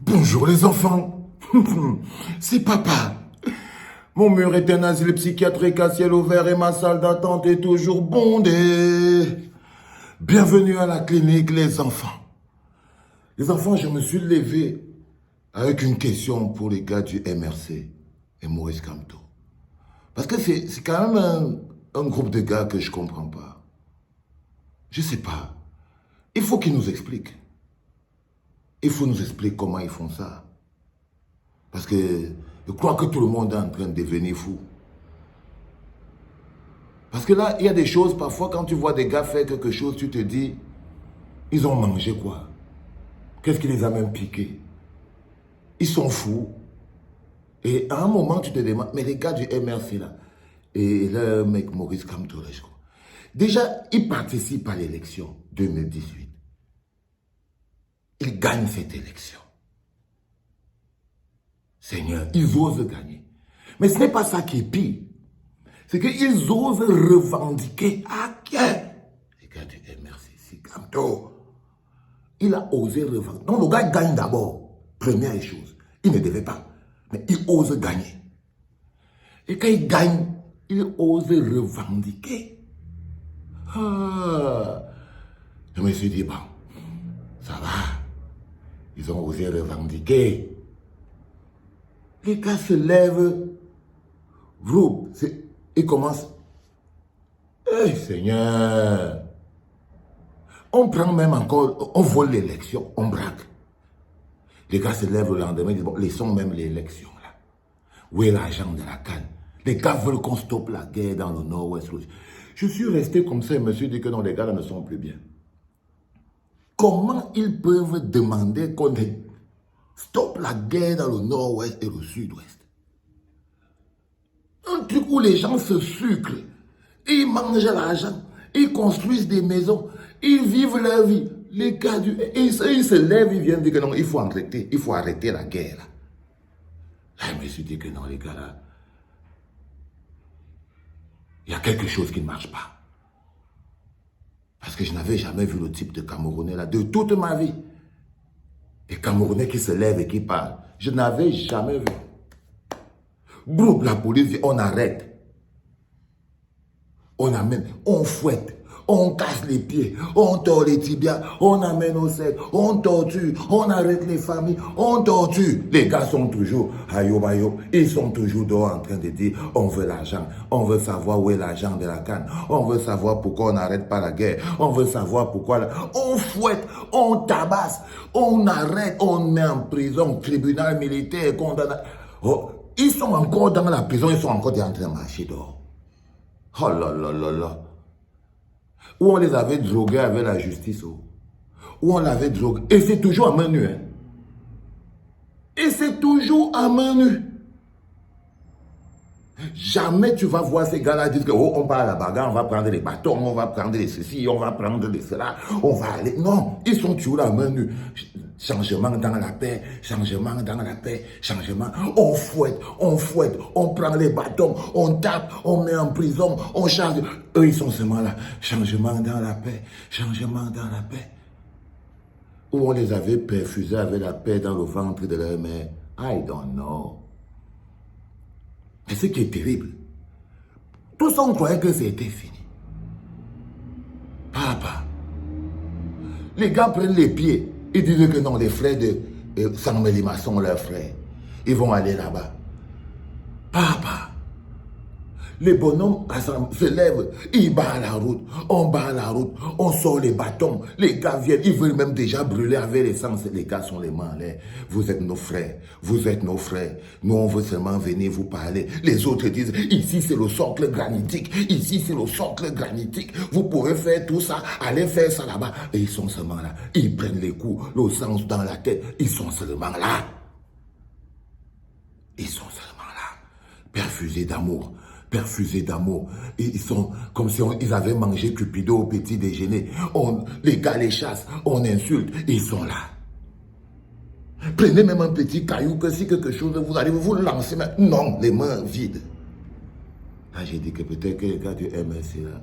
Bonjour les enfants. C'est papa. Mon mur est un asile psychiatrique à ciel ouvert et ma salle d'attente est toujours bondée. Bienvenue à la clinique les enfants. Les enfants, je me suis levé avec une question pour les gars du MRC et Maurice Kamto. Parce que c'est quand même un groupe de gars que je comprends pas. Je sais pas. Il faut qu'ils nous expliquent. Il faut nous expliquer comment ils font ça. Parce que je crois que tout le monde est en train de devenir fou. Parce que là, il y a des choses, parfois, quand tu vois des gars faire quelque chose, tu te dis, ils ont mangé quoi? Qu'est-ce qui les a même piqués? Ils sont fous. Et à un moment, tu te demandes, mais les gars du MRC là, et le mec Maurice Kamto, je crois. Déjà, ils participent à l'élection 2018. Ils gagnent cette élection. Seigneur, ils osent gagner. Mais ce n'est pas ça qui est pire. C'est qu'ils osent revendiquer à qui? Les gars du MRC, c'est Kamto. Il a osé revendiquer. Donc le gars gagne d'abord. Première chose. Il ne devait pas. Mais il ose gagner. Et quand il gagne, il ose revendiquer. Je me suis dit, bon, ça va. Ils ont osé revendiquer. Les gars se lèvent, ils commencent. Eh Seigneur, on prend même encore, on vole l'élection, on braque. Les gars se lèvent le lendemain, ils disent, bon, laissons même l'élection là. Où est l'argent de la canne? Les gars veulent qu'on stoppe la guerre dans le nord-ouest. Je suis resté comme ça et me suis dit que non, les gars là ne sont plus bien. Comment ils peuvent demander qu'on stoppe la guerre dans le nord-ouest et le sud-ouest? Un truc où les gens se sucrent, ils mangent l'argent, ils construisent des maisons, ils vivent leur vie. Les gars ils se lèvent, ils viennent dire que non, il faut arrêter la guerre. Là. Je me suis dit que non, les gars là, il y a quelque chose qui ne marche pas. Parce que je n'avais jamais vu le type de Camerounais là de toute ma vie. Des Camerounais qui se lèvent et qui parlent. Je n'avais jamais vu. Groupe, la police dit on arrête. On amène, on fouette, on casse les pieds, on tord les tibias, on amène au sec, on torture, on arrête les familles, on torture. Les gars sont toujours ayo bayo, ils sont toujours dehors en train de dire on veut l'argent, on veut savoir où est l'argent de la canne, on veut savoir pourquoi on n'arrête pas la guerre, on veut savoir pourquoi on fouette, on tabasse, on arrête, on met en prison, tribunal militaire, condamné. Oh, ils sont encore dans la prison, ils sont encore en train de marcher dehors. Oh là là là là. Où on les avait drogués avec la justice. Où on l'avait drogué. Et c'est toujours à main nue. Hein. Et c'est toujours à main nue. Jamais tu vas voir ces gars-là dire que oh, on part à la bagarre, on va prendre les bâtons, on va prendre les ceci, on va prendre les cela, on va aller. Non, ils sont toujours à main nue. Changement dans la paix, changement dans la paix, changement. On fouette, on prend les bâtons, on tape, on met en prison, on charge. Eux, ils sont seulement là. Changement dans la paix, changement dans la paix. Où on les avait perfusés avec la paix dans le ventre de leur mère. I don't know. Mais ce qui est terrible, tous on croyait que c'était fini. Papa, les gars prennent les pieds. Ils disent que non, les frères de Samuel Lima sont leurs frères. Ils vont aller là-bas. Papa, les bonhommes se lèvent, ils barrent la route, on barre la route, on sort les bâtons, les gars viennent, ils veulent même déjà brûler avec l'essence. Les gars sont les mains en l'air. Vous êtes nos frères, vous êtes nos frères. Nous, on veut seulement venir vous parler. Les autres disent, ici c'est le socle granitique, ici c'est le socle granitique. Vous pourrez faire tout ça, allez faire ça là-bas. Et ils sont seulement là. Ils prennent les coups, le sang dans la tête. Ils sont seulement là. Ils sont seulement là. Perfusés d'amour. Perfusés d'amour. Ils sont comme si ils avaient mangé Cupido au petit déjeuner. Les gars les chassent, on insulte, ils sont là. Prenez même un petit caillou que si quelque chose vous arrive, vous le lancez. Mais non, les mains vides. Là, j'ai dit que peut-être que les gars du MSC là.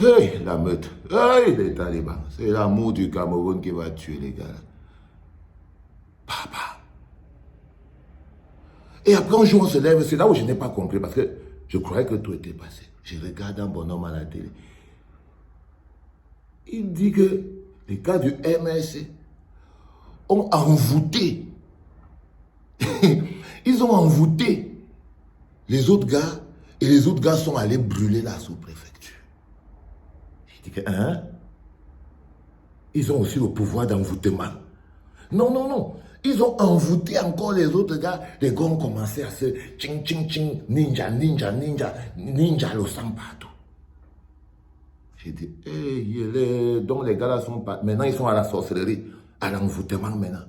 Hey, la meute. Hey, les talibans. C'est l'amour du Cameroun qui va tuer les gars là. Et après, un jour, on se lève. C'est là où je n'ai pas compris parce que je croyais que tout était passé. Je regarde un bonhomme à la télé. Il dit que les gars du MSC ont envoûté. Ils ont envoûté les autres gars et les autres gars sont allés brûler la sous-préfecture. Je dis que, hein? Ils ont aussi le pouvoir d'envoûtement. Non, non, non. Ils ont envoûté encore les autres gars. Les gars ont commencé à se ching, ching, ching, ninja, ninja, ninja, ninja, le sang partout. J'ai dit, hey, donc les gars là sont pas. Maintenant, ils sont à la sorcellerie, à l'envoûtement maintenant.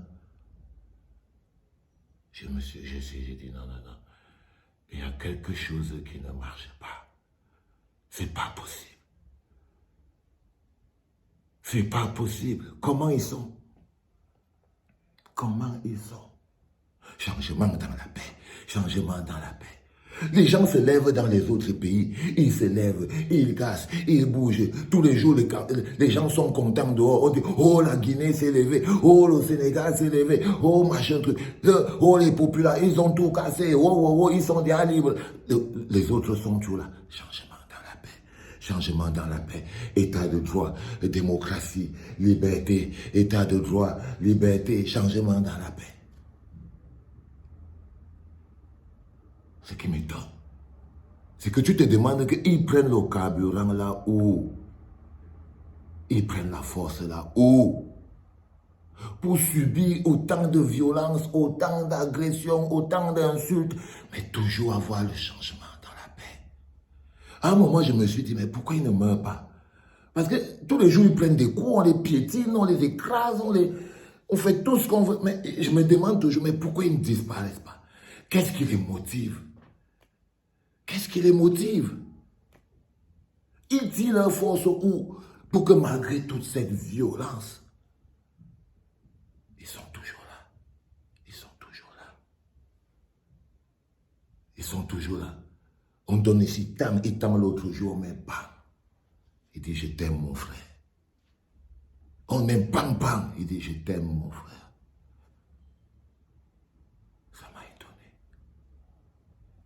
J'ai dit, non, non, non. Il y a quelque chose qui ne marche pas. C'est pas possible. C'est pas possible. Comment ils sont? Comment ils sont? Changement dans la paix. Changement dans la paix. Les gens se lèvent dans les autres pays. Ils se lèvent, ils cassent, ils bougent. Tous les jours, les gens sont contents dehors. On dit, oh, la Guinée s'est levée. Oh, le Sénégal s'est levé. Oh, machin truc. Oh, les populations, ils ont tout cassé. Oh, oh, oh, ils sont déjà libres. Les autres sont toujours là. Changement dans la paix. Changement dans la paix. État de droit, démocratie, liberté. État de droit, liberté, changement dans la paix. Ce qui m'étonne, c'est que tu te demandes qu'ils prennent le carburant là où? Ils prennent la force là où? Pour subir autant de violence, autant d'agressions, autant d'insultes, mais toujours avoir le changement dans la paix. À un moment, je me suis dit, mais pourquoi ils ne meurent pas? Parce que tous les jours, ils prennent des coups, on les piétine, on les écrase, on fait tout ce qu'on veut. Mais je me demande toujours, mais pourquoi ils ne disparaissent pas? Qu'est-ce qui les motive? Qu'est-ce qui les motive? Ils tirent leur force où? Pour que malgré toute cette violence, ils sont toujours là. Ils sont toujours là. Ils sont toujours là. On donne ici tant et tant l'autre jour, mais pas. Il dit, je t'aime mon frère. On aime pam pam. Il dit, je t'aime mon frère. Ça m'a étonné.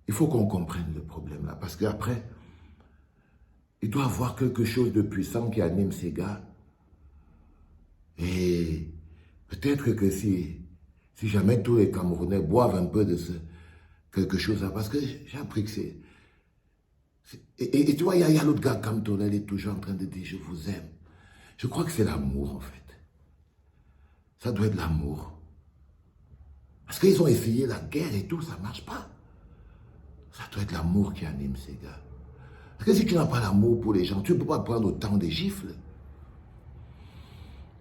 Il faut qu'on comprenne le problème là, parce qu'après, il doit y avoir quelque chose de puissant qui anime ces gars. Et peut-être que si jamais tous les Camerounais boivent un peu de quelque chose là, parce que j'ai appris que c'est... Et tu vois, il y a l'autre gars, Kamtorel, il est toujours en train de dire, je vous aime. Je crois que c'est l'amour, en fait. Ça doit être l'amour. Parce qu'ils ont essayé la guerre et tout, ça ne marche pas. Ça doit être l'amour qui anime ces gars. Parce que si tu n'as pas l'amour pour les gens, tu ne peux pas prendre autant de gifles.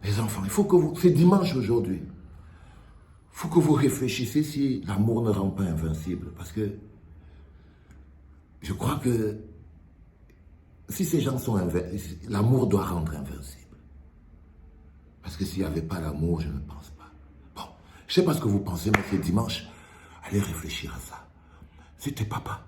Les enfants, il faut que vous... C'est dimanche aujourd'hui. Il faut que vous réfléchissiez si l'amour ne rend pas invincible. Parce que je crois que si ces gens sont invincibles, l'amour doit rendre invincible. Parce que s'il n'y avait pas l'amour, je ne pense pas. Bon, je ne sais pas ce que vous pensez, mais c'est dimanche. Allez réfléchir à ça. C'était papa.